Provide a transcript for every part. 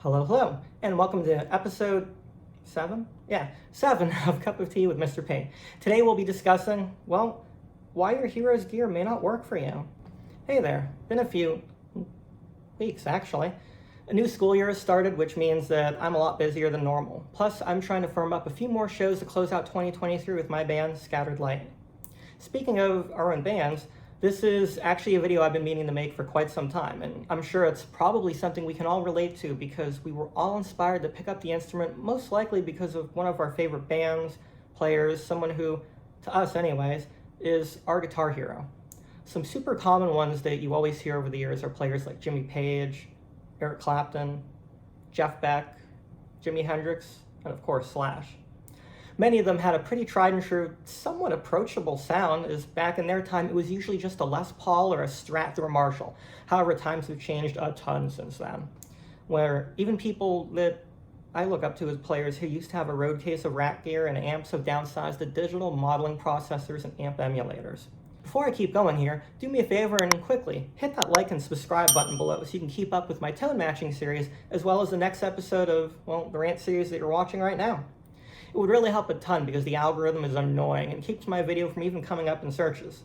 Hello, hello, and welcome to episode 7? Yeah, 7 of Cup of Tea with Mr. P. Today we'll be discussing, well, why your hero's gear may not work for you. Hey there, been a few weeks actually. A new school year has started, which means that I'm a lot busier than normal. Plus, I'm trying to firm up a few more shows to close out 2023 with my band, Scattered Light. Speaking of our own bands, this is actually a video I've been meaning to make for quite some time, and I'm sure it's probably something we can all relate to because we were all inspired to pick up the instrument, most likely because of one of our favorite bands, players, someone who, to us anyways, is our guitar hero. Some super common ones that you always hear over the years are players like Jimmy Page, Eric Clapton, Jeff Beck, Jimi Hendrix, and of course Slash. Many of them had a pretty tried and true, somewhat approachable sound, as back in their time it was usually just a Les Paul or a Strat through a Marshall. However, times have changed a ton since then, where even people that I look up to as players who used to have a road case of rack gear and amps have downsized to digital modeling processors and amp emulators. Before I keep going here, do me a favor and quickly hit that like and subscribe button below so you can keep up with my tone matching series as well as the next episode of, well, the rant series that you're watching right now. It would really help a ton because the algorithm is annoying and keeps my video from even coming up in searches.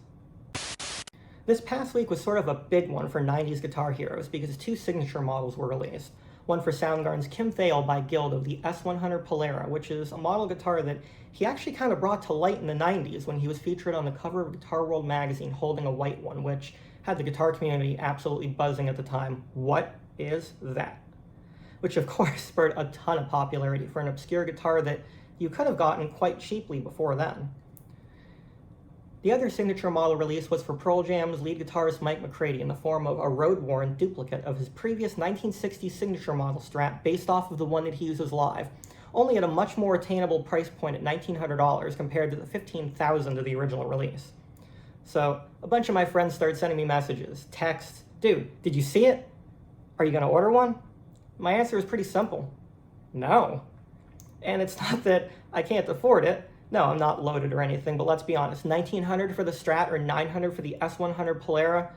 This past week was sort of a big one for 90s guitar heroes because two signature models were released. One for Soundgarden's Kim Thayil by Guild of the S100 Polara, which is a model guitar that he actually kind of brought to light in the 90s when he was featured on the cover of Guitar World magazine holding a white one, which had the guitar community absolutely buzzing at the time. What is that? Which of course spurred a ton of popularity for an obscure guitar that you could have gotten quite cheaply before then. The other signature model release was for Pearl Jam's lead guitarist Mike McCready in the form of a road-worn duplicate of his previous 1960 signature model Strat based off of the one that he uses live, only at a much more attainable price point at $1,900 compared to the $15,000 of the original release. So a bunch of my friends started sending me messages, texts, dude, did you see it? Are you gonna order one? My answer is pretty simple, no. And it's not that I can't afford it. No, I'm not loaded or anything, but let's be honest, $1,900 for the Strat or $900 for the S100 Polara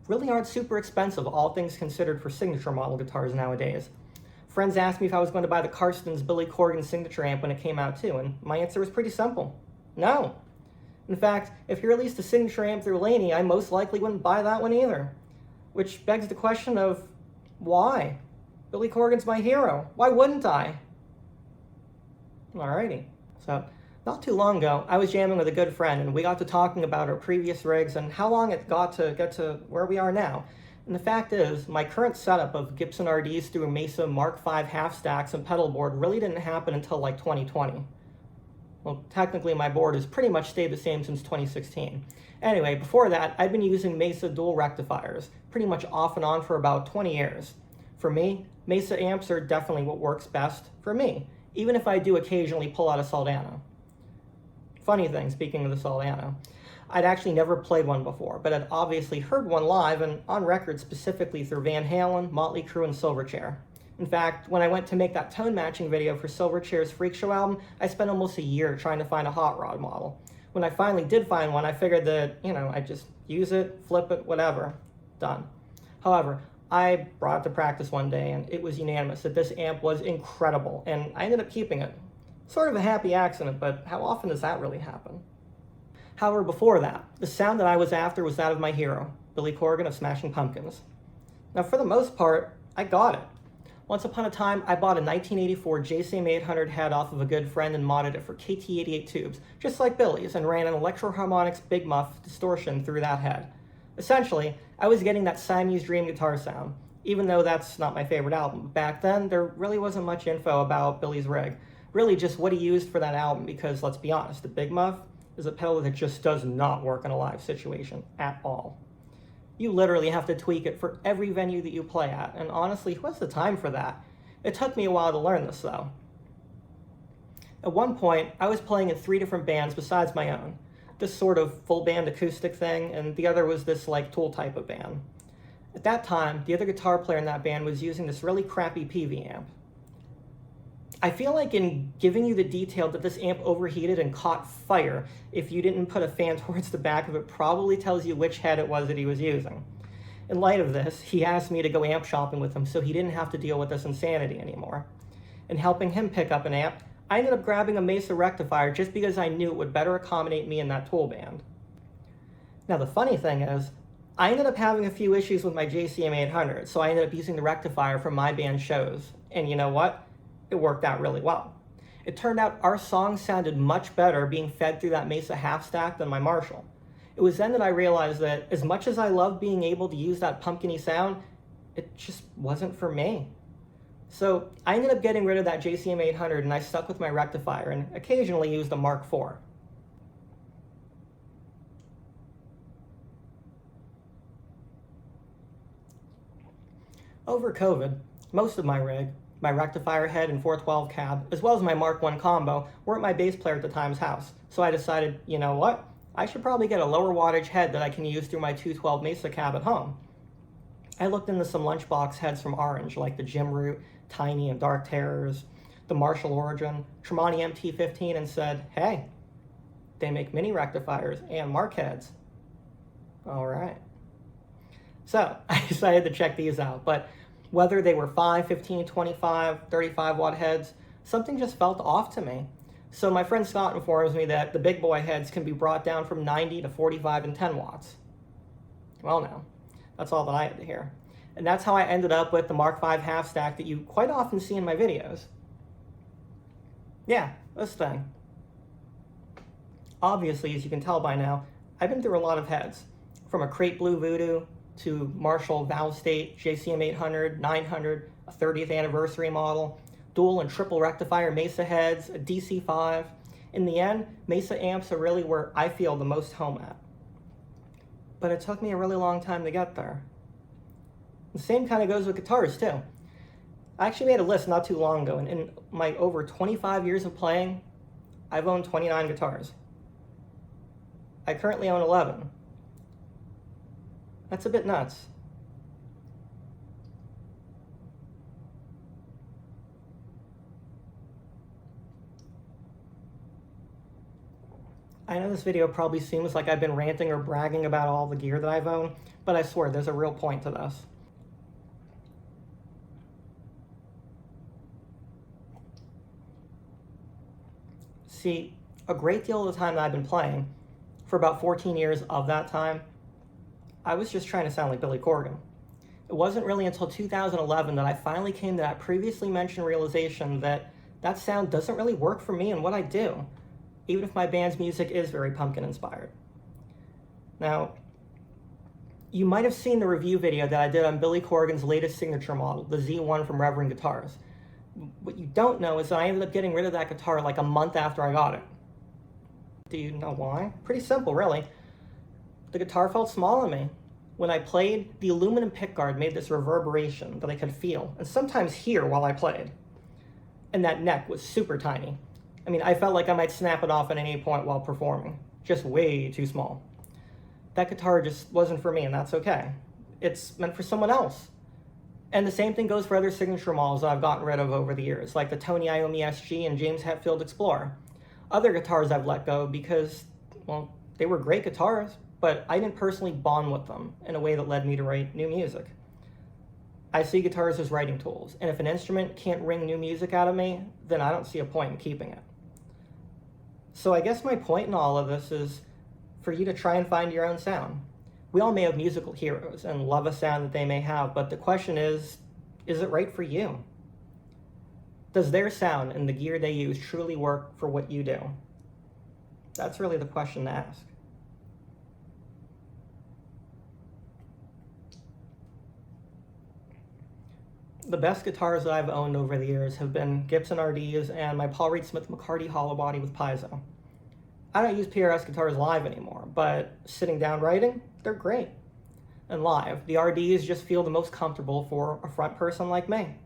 really aren't super expensive, all things considered, for signature model guitars nowadays. Friends asked me if I was going to buy the Karsten's Billy Corgan signature amp when it came out too, and my answer was pretty simple. No. In fact, if he released a signature amp through Laney, I most likely wouldn't buy that one either. Which begs the question of, why? Billy Corgan's my hero. Why wouldn't I? Alrighty. So, not too long ago, I was jamming with a good friend, and we got to talking about our previous rigs and how long it got to get to where we are now. And the fact is, my current setup of Gibson RDs through a Mesa Mark V half stacks and pedal board really didn't happen until like 2020. Well, technically my board has pretty much stayed the same since 2016. Anyway, before that, I'd been using Mesa dual rectifiers, pretty much off and on for about 20 years. For me, Mesa amps are definitely what works best for me, even if I do occasionally pull out a Soldano. Funny thing, speaking of the Soldano, I'd actually never played one before, but I'd obviously heard one live and on record specifically through Van Halen, Motley Crue, and Silverchair. In fact, when I went to make that tone matching video for Silverchair's Freak Show album, I spent almost a year trying to find a hot rod model. When I finally did find one, I figured that, I'd just use it, flip it, whatever. Done. However, I brought it to practice one day, and it was unanimous that this amp was incredible, and I ended up keeping it. Sort of a happy accident, but how often does that really happen? However, before that, the sound that I was after was that of my hero, Billy Corgan of Smashing Pumpkins. Now, for the most part, I got it. Once upon a time, I bought a 1984 JSAM 800 head off of a good friend and modded it for KT88 tubes, just like Billy's, and ran an Electro-Harmonix Big Muff distortion through that head. Essentially, I was getting that Siamese Dream guitar sound, even though that's not my favorite album. Back then, there really wasn't much info about Billy's rig. Really just what he used for that album, because let's be honest, the Big Muff is a pedal that just does not work in a live situation at all. You literally have to tweak it for every venue that you play at, and honestly, who has the time for that? It took me a while to learn this though. At one point, I was playing in 3 different bands besides my own. This sort of full band acoustic thing, and the other was this like Tool type of band. At that time, the other guitar player in that band was using this really crappy PV amp. I feel like in giving you the detail that this amp overheated and caught fire, if you didn't put a fan towards the back of it, probably tells you which head it was that he was using. In light of this, he asked me to go amp shopping with him so he didn't have to deal with this insanity anymore. In helping him pick up an amp, I ended up grabbing a Mesa rectifier just because I knew it would better accommodate me in that tool band. Now the funny thing is, I ended up having a few issues with my JCM 800, so I ended up using the rectifier for my band shows, and you know what? It worked out really well. It turned out our songs sounded much better being fed through that Mesa half stack than my Marshall. It was then that I realized that as much as I loved being able to use that pumpkin-y sound, it just wasn't for me. So I ended up getting rid of that JCM 800 and I stuck with my rectifier and occasionally used a Mark IV. Over COVID, most of my rig, my rectifier head and 412 cab, as well as my Mark I combo, were at my bass player at the time's house. So I decided, you know what? I should probably get a lower wattage head that I can use through my 212 Mesa cab at home. I looked into some lunchbox heads from Orange, like the Jim Root, Tiny, and Dark Terrors, the Marshall Origin, Tremonti MT15, and said, hey, they make mini rectifiers and Mark heads. All right. So I decided to check these out, but whether they were 5, 15, 25, 35 watt heads, something just felt off to me. So my friend Scott informs me that the big boy heads can be brought down from 90 to 45 and 10 watts. Well now, that's all that I had to hear. And that's how I ended up with the Mark V half stack that you quite often see in my videos. Yeah, this thing. Obviously, as you can tell by now, I've been through a lot of heads. From a Crate Blue Voodoo to Marshall Valve State, JCM 800, 900, a 30th anniversary model, dual and triple rectifier Mesa heads, a DC5. In the end, Mesa amps are really where I feel the most home at. But it took me a really long time to get there. The same kind of goes with guitars too. I actually made a list not too long ago, and in my over 25 years of playing, I've owned 29 guitars. I currently own 11. That's a bit nuts. I know this video probably seems like I've been ranting or bragging about all the gear that I've owned, but I swear there's a real point to this. See, a great deal of the time that I've been playing, for about 14 years of that time, I was just trying to sound like Billy Corgan. It wasn't really until 2011 that I finally came to that previously mentioned realization that that sound doesn't really work for me and what I do, even if my band's music is very pumpkin inspired. Now, you might have seen the review video that I did on Billy Corgan's latest signature model, the Z1 from Reverend Guitars. What you don't know is that I ended up getting rid of that guitar like a month after I got it. Do you know why? Pretty simple, really. The guitar felt small on me. When I played, the aluminum pickguard made this reverberation that I could feel, and sometimes hear while I played. And that neck was super tiny. I mean, I felt like I might snap it off at any point while performing. Just way too small. That guitar just wasn't for me, and that's okay. It's meant for someone else. And the same thing goes for other signature models that I've gotten rid of over the years, like the Tony Iommi SG and James Hetfield Explorer. Other guitars I've let go because, well, they were great guitars, but I didn't personally bond with them in a way that led me to write new music. I see guitars as writing tools, and if an instrument can't wring new music out of me, then I don't see a point in keeping it. So I guess my point in all of this is for you to try and find your own sound. We all may have musical heroes and love a sound that they may have, but the question is it right for you? Does their sound and the gear they use truly work for what you do? That's really the question to ask. The best guitars that I've owned over the years have been Gibson RDs and my Paul Reed Smith McCarty hollow body with piezo. I don't use PRS guitars live anymore, but sitting down writing, they're great. And live, the RDs just feel the most comfortable for a front person like me.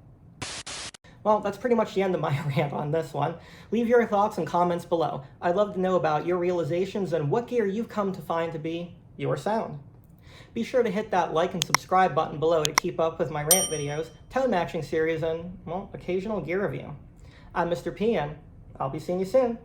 Well, that's pretty much the end of my rant on this one. Leave your thoughts and comments below. I'd love to know about your realizations and what gear you've come to find to be your sound. Be sure to hit that like and subscribe button below to keep up with my rant videos, tone matching series, and, well, occasional gear review. I'm Mr. P, and I'll be seeing you soon.